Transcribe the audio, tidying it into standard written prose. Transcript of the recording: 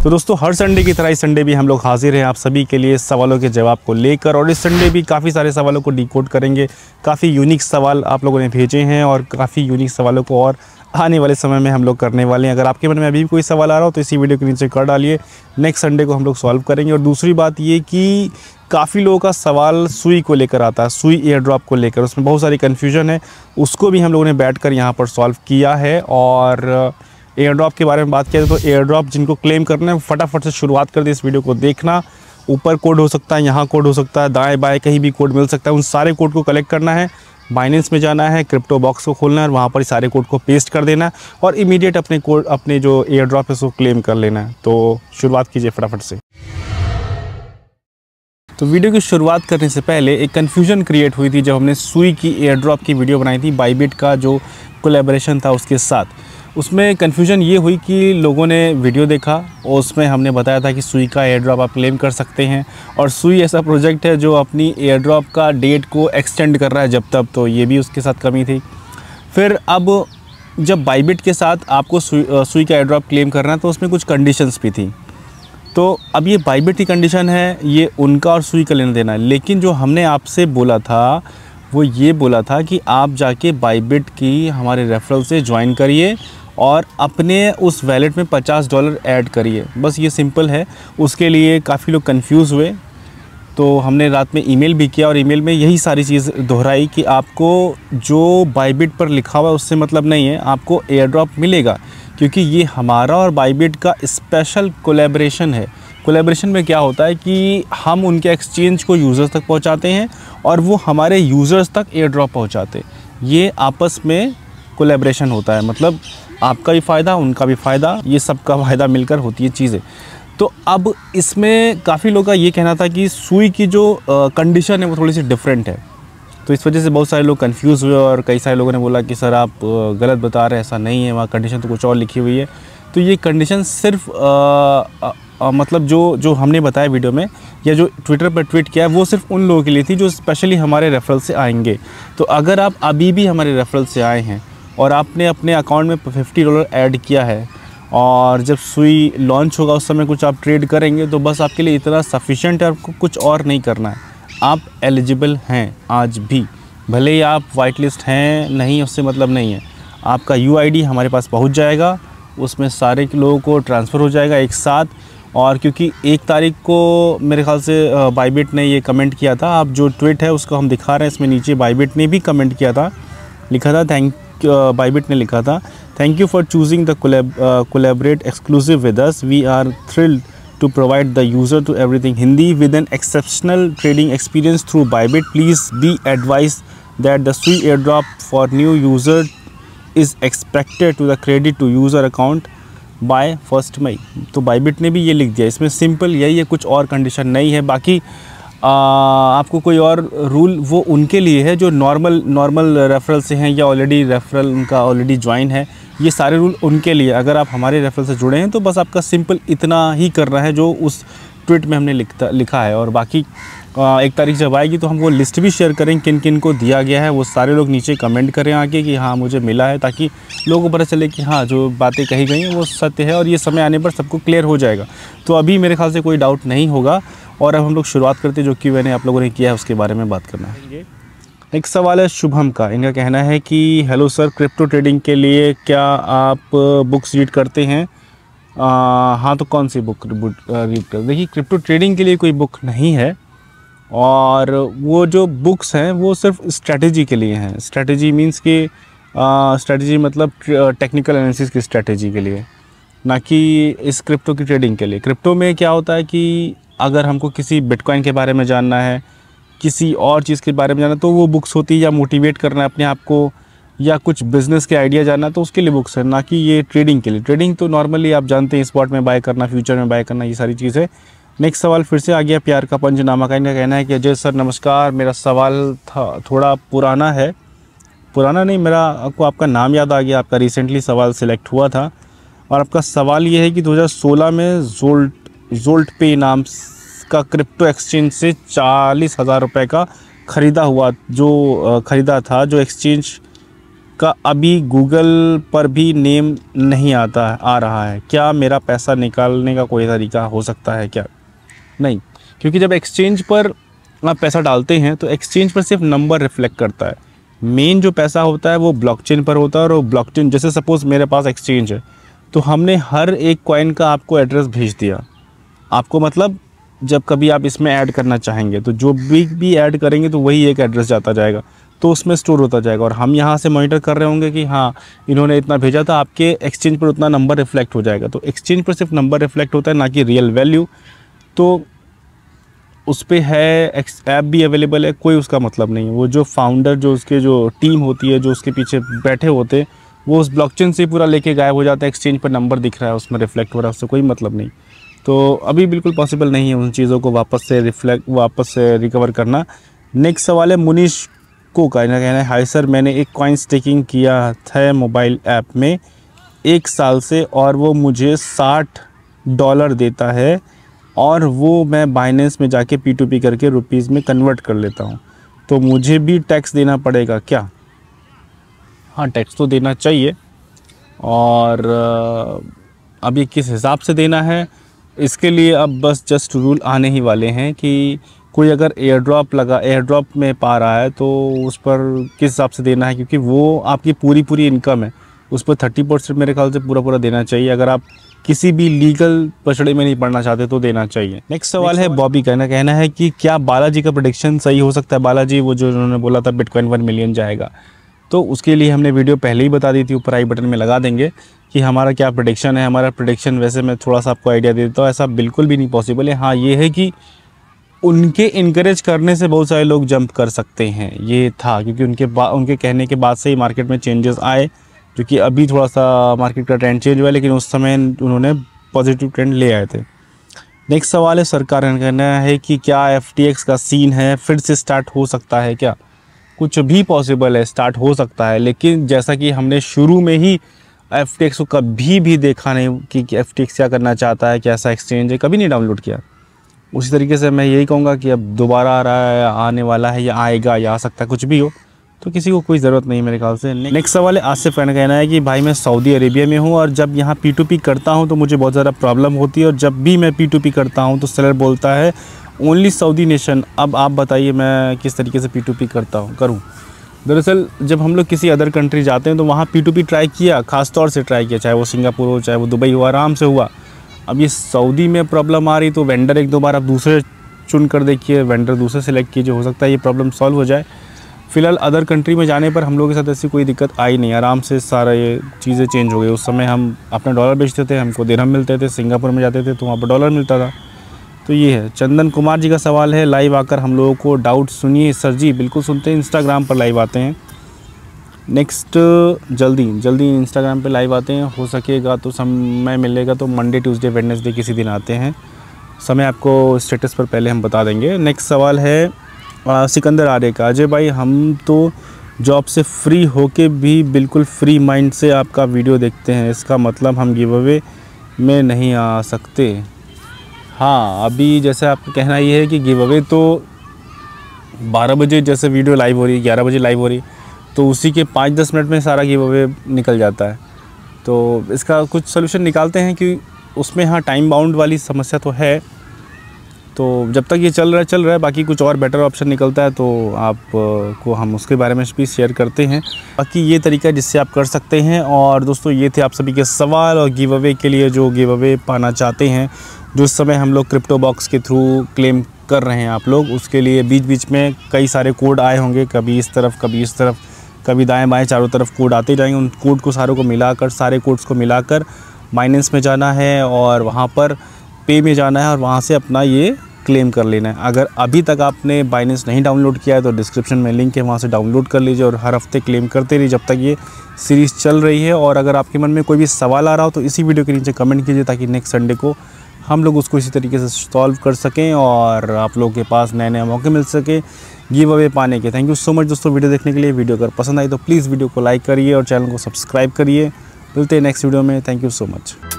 तो दोस्तों हर संडे की तरह इस संडे भी हम लोग हाजिर हैं आप सभी के लिए सवालों के जवाब को लेकर। और इस संडे भी काफ़ी सारे सवालों को डिकोड करेंगे। काफ़ी यूनिक सवाल आप लोगों ने भेजे हैं और काफ़ी यूनिक सवालों को और आने वाले समय में हम लोग करने वाले हैं। अगर आपके मन में अभी भी कोई सवाल आ रहा हो तो इसी वीडियो के नीचे कर डालिए, नेक्स्ट संडे को हम लोग सॉल्व करेंगे। और दूसरी बात ये कि काफ़ी लोगों का सवाल सुई को लेकर आता है, सुई एयर ड्रॉप को लेकर, उसमें बहुत सारी कन्फ्यूजन है, उसको भी हम लोगों ने बैठकर यहाँ पर सॉल्व किया है। और एयर ड्रॉप के बारे में बात किया तो एयर ड्रॉप जिनको क्लेम करना है फटाफट से शुरुआत कर दे इस वीडियो को देखना। ऊपर कोड हो सकता है, यहाँ कोड हो सकता है, दाएं बाएं कहीं भी कोड मिल सकता है। उन सारे कोड को कलेक्ट करना है, बाइनेंस में जाना है, क्रिप्टो बॉक्स को खोलना है और वहाँ पर सारे कोड को पेस्ट कर देना है और इमीडिएट अपने जो एयर ड्रॉप है उसको क्लेम कर लेना है। तो शुरुआत कीजिए फटाफट से। तो वीडियो की शुरुआत करने से पहले एक कन्फ्यूजन क्रिएट हुई थी जब हमने सुई की एयर ड्रॉप की वीडियो बनाई थी बाइबिट का जो कोलैबोरेशन था उसके साथ। उसमें कन्फ्यूजन ये हुई कि लोगों ने वीडियो देखा और उसमें हमने बताया था कि सुई का एयर ड्रॉप आप क्लेम कर सकते हैं और सुई ऐसा प्रोजेक्ट है जो अपनी एयर ड्रॉप का डेट को एक्सटेंड कर रहा है जब तब, तो ये भी उसके साथ कमी थी। फिर अब जब बाइबिट के साथ आपको सुई का एयर ड्रॉप क्लेम करना है तो उसमें कुछ कंडीशंस भी थी। तो अब ये बाइबिट की कंडीशन है, ये उनका और सुई का लेना देना है। लेकिन जो हमने आपसे बोला था वो ये बोला था कि आप जाके बाइबिट की हमारे रेफरल से ज्वाइन करिए और अपने उस वैलेट में $50 ऐड करिए, बस ये सिंपल है। उसके लिए काफ़ी लोग कंफ्यूज हुए तो हमने रात में ईमेल भी किया और ईमेल में यही सारी चीज़ दोहराई कि आपको जो बाइबिट पर लिखा हुआ है उससे मतलब नहीं है, आपको एयर ड्रॉप मिलेगा क्योंकि ये हमारा और बाइबिट का स्पेशल कोलैबोरेशन है। कोलैबोरेशन में क्या होता है कि हम उनके एक्सचेंज को यूज़र्स तक पहुंचाते हैं और वो हमारे यूज़र्स तक एयर ड्रॉप पहुंचाते हैं। ये आपस में कोलैबोरेशन होता है, मतलब आपका भी फ़ायदा उनका भी फ़ायदा, ये सबका फ़ायदा मिलकर होती है चीज़ें। तो अब इसमें काफ़ी लोगों का ये कहना था कि सुई की जो कंडीशन है वो थोड़ी सी डिफरेंट है, तो इस वजह से बहुत सारे लोग कंफ्यूज हुए और कई सारे लोगों ने बोला कि सर आप गलत बता रहे हैं, ऐसा नहीं है, वहाँ कंडीशन तो कुछ और लिखी हुई है। तो ये कंडीशन सिर्फ मतलब जो हमने बताया वीडियो में या जो ट्विटर पर ट्वीट किया है वो सिर्फ उन लोगों के लिए थी जो स्पेशली हमारे रेफरल से आएंगे। तो अगर आप अभी भी हमारे रेफरल से आए हैं और आपने अपने अकाउंट में $50 ऐड किया है और जब सुई लॉन्च होगा उस समय कुछ आप ट्रेड करेंगे तो बस आपके लिए इतना सफिशिएंट है, आपको कुछ और नहीं करना है। आप एलिजिबल हैं आज भी, भले ही आप वाइट लिस्ट हैं नहीं उससे मतलब नहीं है। आपका UID हमारे पास पहुंच जाएगा, उसमें सारे लोगों को ट्रांसफ़र हो जाएगा एक साथ। और क्योंकि 1 तारीख को मेरे ख्याल से बाइबिट ने ये कमेंट किया था, आप जो ट्वीट है उसको हम दिखा रहे हैं, इसमें नीचे बाइबिट ने भी कमेंट किया था, लिखा था बाइबिट ने लिखा था thank you for choosing the collaborate exclusive with us, we are thrilled to provide the user to everything Hindi with an exceptional trading experience through Bybit. Please be advised that the Sui airdrop for new user is expected to the credit to user account by 1st May। तो Bybit ने भी ये लिख दिया, इसमें simple यही है, कुछ और कंडीशन नहीं है। बाकी आपको कोई और रूल वो उनके लिए है जो नॉर्मल रेफरल से हैं या ऑलरेडी रेफरल उनका ऑलरेडी ज्वाइन है, ये सारे रूल उनके लिए। अगर आप हमारे रेफरल से जुड़े हैं तो बस आपका सिंपल इतना ही करना है जो उस ट्वीट में हमने लिखा है। और बाकी 1 तारीख जब आएगी तो हम वो लिस्ट भी शेयर करेंगे किन किन को दिया गया है, वो सारे लोग नीचे कमेंट करें आके कि हाँ मुझे मिला है, ताकि लोगों को पता चले कि हाँ जो बातें कही गई हैं वो सत्य है और ये समय आने पर सबको क्लियर हो जाएगा। तो अभी मेरे ख्याल से कोई डाउट नहीं होगा और अब हम लोग शुरुआत करते हैं जो कि मैंने आप लोगों ने किया है उसके बारे में बात करना है। एक सवाल है शुभम का, इनका कहना है कि हेलो सर, क्रिप्टो ट्रेडिंग के लिए क्या आप बुक्स रीड करते हैं? हाँ, तो कौन सी बुक रीड कर? देखिए, क्रिप्टो ट्रेडिंग के लिए कोई बुक नहीं है और वो जो बुक्स हैं वो सिर्फ स्ट्रैटेजी के लिए हैं। स्ट्रैटेजी मींस कि स्ट्रैटेजी मतलब टेक्निकल एनालिसिस की स्ट्रैटेजी के लिए, ना कि इस क्रिप्टो की ट्रेडिंग के लिए। क्रिप्टो में क्या होता है कि अगर हमको किसी बिटकॉइन के बारे में जानना है, किसी और चीज़ के बारे में जानना, तो वो बुक्स होती है, या मोटिवेट करना है अपने आप को, या कुछ बिज़नेस के आइडिया जानना, तो उसके लिए बुक्स है, ना कि ये ट्रेडिंग के लिए। ट्रेडिंग तो नॉर्मली आप जानते हैं, स्पॉट में बाय करना, फ्यूचर में बाय करना, ये सारी चीज़ है। नेक्स्ट सवाल फिर से आ गया प्यार का पंचनामा का। इनका कहना है कि अजय सर नमस्कार, मेरा सवाल था थोड़ा पुराना है, पुराना नहीं, मेरा आपका नाम याद आ गया, आपका रिसेंटली सवाल सिलेक्ट हुआ था और आपका सवाल ये है कि 2016 में जोल्ट पे नाम का क्रिप्टो एक्सचेंज से 40,000 रुपये का ख़रीदा था, जो एक्सचेंज का अभी गूगल पर भी नेम नहीं आ रहा है, क्या मेरा पैसा निकालने का कोई तरीका हो सकता है क्या? नहीं, क्योंकि जब एक्सचेंज पर आप पैसा डालते हैं तो एक्सचेंज पर सिर्फ नंबर रिफ्लेक्ट करता है। मेन जो पैसा होता है वो ब्लॉकचेन पर होता है, और वो ब्लॉकचेन, जैसे सपोज़ मेरे पास एक्सचेंज है तो हमने हर एक कॉइन का आपको एड्रेस भेज दिया। आपको मतलब जब कभी आप इसमें ऐड करना चाहेंगे तो जो भी ऐड करेंगे तो वही एक एड्रेस जाता जाएगा, तो उसमें स्टोर होता जाएगा, और हम यहाँ से मॉनिटर कर रहे होंगे कि हाँ इन्होंने इतना भेजा था, आपके एक्सचेंज पर उतना नंबर रिफ्लेक्ट हो जाएगा। तो एक्सचेंज पर सिर्फ नंबर रिफ्लेक्ट होता है, ना कि रियल वैल्यू। तो उस पर है ऐप भी अवेलेबल है, कोई उसका मतलब नहीं है। वो जो फाउंडर, जो उसके जो टीम होती है, जो उसके पीछे बैठे होते हैं, वो उस ब्लॉकचेन से पूरा लेके गायब हो जाता है। एक्सचेंज पर नंबर दिख रहा है, उसमें रिफ्लेक्ट हो रहा है, उससे कोई मतलब नहीं। तो अभी बिल्कुल पॉसिबल नहीं है उन चीज़ों को वापस से रिकवर करना। नेक्स्ट सवाल है मुनीश को कहना है, हाय सर, मैंने एक कॉइन स्टेकिंग किया था मोबाइल ऐप में 1 साल से, और वो मुझे $60 देता है, और वो मैं बाइनेंस में जाके P2P करके रुपीज़ में कन्वर्ट कर लेता हूँ, तो मुझे भी टैक्स देना पड़ेगा क्या? हाँ, टैक्स तो देना चाहिए, और अब ये किस हिसाब से देना है इसके लिए अब बस जस्ट रूल आने ही वाले हैं कि कोई अगर एयर ड्रॉप में पा रहा है तो उस पर किस हिसाब से देना है, क्योंकि वो आपकी पूरी इनकम है, उस पर 30% मेरे ख्याल से पूरा देना चाहिए। अगर आप किसी भी लीगल पछड़े में नहीं पड़ना चाहते तो देना चाहिए। नेक्स्ट सवाल है बॉबी का कहना है कि क्या बालाजी का प्रेडिक्शन सही हो सकता है? बालाजी वो जो उन्होंने बोला था बिटकॉइन 1 मिलियन जाएगा, तो उसके लिए हमने वीडियो पहले ही बता दी थी, ऊपर आई बटन में लगा देंगे कि हमारा क्या प्रेडिक्शन है। हमारा प्रेडिक्शन वैसे मैं थोड़ा सा आपको आइडिया दे देता हूँ, ऐसा बिल्कुल भी नहीं पॉसिबल है। हाँ, ये है कि उनके इनकरेज करने से बहुत सारे लोग जंप कर सकते हैं, ये था, क्योंकि उनके कहने के बाद से ही मार्केट में चेंजेस आए, जो कि अभी थोड़ा सा मार्केट का ट्रेंड चेंज हुआ, लेकिन उस समय उन्होंने पॉजिटिव ट्रेंड ले आए थे। नेक्स्ट सवाल है सरकार का कहना है कि क्या FTX का सीन है फिर से स्टार्ट हो सकता है क्या? कुछ भी पॉसिबल है, स्टार्ट हो सकता है, लेकिन जैसा कि हमने शुरू में ही FTX को कभी भी देखा नहीं कि FTX क्या करना चाहता है, कैसा एक्सचेंज है, कभी नहीं डाउनलोड किया। उसी तरीके से मैं यही कहूँगा कि अब दोबारा आ रहा है, आने वाला है, या आएगा, या आ सकता है, कुछ भी हो, तो किसी को कोई ज़रूरत नहीं मेरे ख्याल से। नेक्स्ट सवाल है आसिफ का कहना है कि भाई मैं सऊदी अरेबिया में हूँ, और जब यहाँ P2P करता हूँ तो मुझे बहुत ज़्यादा प्रॉब्लम होती है, और जब भी मैं P2P करता हूँ तो सेलर बोलता है ओनली सऊदी नेशन। अब आप बताइए मैं किस तरीके से P2P करूँ। दरअसल जब हम लोग किसी अदर कंट्री जाते हैं तो वहाँ P2P ट्राई किया, ख़ास तौर से ट्राई किया, चाहे वो सिंगापुर हो, चाहे वो दुबई हो, आराम से हुआ। अब ये सऊदी में प्रॉब्लम आ रही तो वेंडर 1-2 बार आप दूसरे चुन कर देखिए, वेंडर दूसरे सेलेक्ट कीजिए, हो सकता है ये प्रॉब्लम सॉल्व हो जाए। फ़िलहाल अदर कंट्री में जाने पर हम लोगों के साथ ऐसी कोई दिक्कत आई नहीं, आराम से सारा ये चीज़ें चेंज हो गई। उस समय हम अपना डॉलर बेचते थे, हमको दिरहम मिलते थे, सिंगापुर में जाते थे तो वहाँ पर डॉलर मिलता था। तो ये है। चंदन कुमार जी का सवाल है, लाइव आकर हम लोगों को डाउट सुनिए। सर जी बिल्कुल सुनते हैं, इंस्टाग्राम पर लाइव आते हैं। नेक्स्ट जल्दी इंस्टाग्राम पे लाइव आते हैं, हो सकेगा तो समय मिलेगा तो मंडे, ट्यूसडे, वेडनेसडे किसी दिन आते हैं। समय आपको स्टेटस पर पहले हम बता देंगे। नेक्स्ट सवाल है सिकंदर आर्य का, अजय भाई हम तो जॉब से फ्री होके भी बिल्कुल फ्री माइंड से आपका वीडियो देखते हैं, इसका मतलब हम गिव अवे में नहीं आ सकते? हाँ, अभी जैसे आपका कहना ये है कि गिव अवे तो 12 बजे जैसे वीडियो लाइव हो रही है, 11 बजे लाइव हो रही है, तो उसी के 5-10 मिनट में सारा गिव अवे निकल जाता है। तो इसका कुछ सोल्यूशन निकालते हैं कि उसमें हाँ टाइम बाउंड वाली समस्या तो है, तो जब तक ये चल रहा है, बाकी कुछ और बेटर ऑप्शन निकलता है तो आप को हम उसके बारे में भी शेयर करते हैं। बाकी ये तरीका है जिससे आप कर सकते हैं। और दोस्तों ये थे आप सभी के सवाल, और गिव अवे के लिए जो गिव अवे पाना चाहते हैं, जो इस समय हम लोग क्रिप्टो बॉक्स के थ्रू क्लेम कर रहे हैं आप लोग, उसके लिए बीच में कई सारे कोड आए होंगे, कभी इस तरफ, कभी इस तरफ, कभी दाएँ बाएँ, चारों तरफ कोड आते जाएंगे। उन कोड को सारों को मिलाकर, सारे कोड्स को मिलाकर बाइनेंस में जाना है, और वहाँ पर पे में जाना है, और वहाँ से अपना ये क्लेम कर लेना है। अगर अभी तक आपने बाइनेंस नहीं डाउनलोड किया है तो डिस्क्रिप्शन में लिंक है, वहाँ से डाउनलोड कर लीजिए, और हर हफ्ते क्लेम करते रहिए जब तक ये सीरीज़ चल रही है। और अगर आपके मन में कोई भी सवाल आ रहा हो तो इसी वीडियो के नीचे कमेंट कीजिए, ताकि नेक्स्ट संडे को हम लोग उसको इसी तरीके से सॉल्व कर सकें, और आप लोगों के पास नए मौके मिल सके गिव अवे पाने के। थैंक यू सो मच दोस्तों वीडियो देखने के लिए। वीडियो अगर पसंद आई तो प्लीज़ वीडियो को लाइक करिए और चैनल को सब्सक्राइब करिए। मिलते हैं नेक्स्ट वीडियो में। Thank you so much.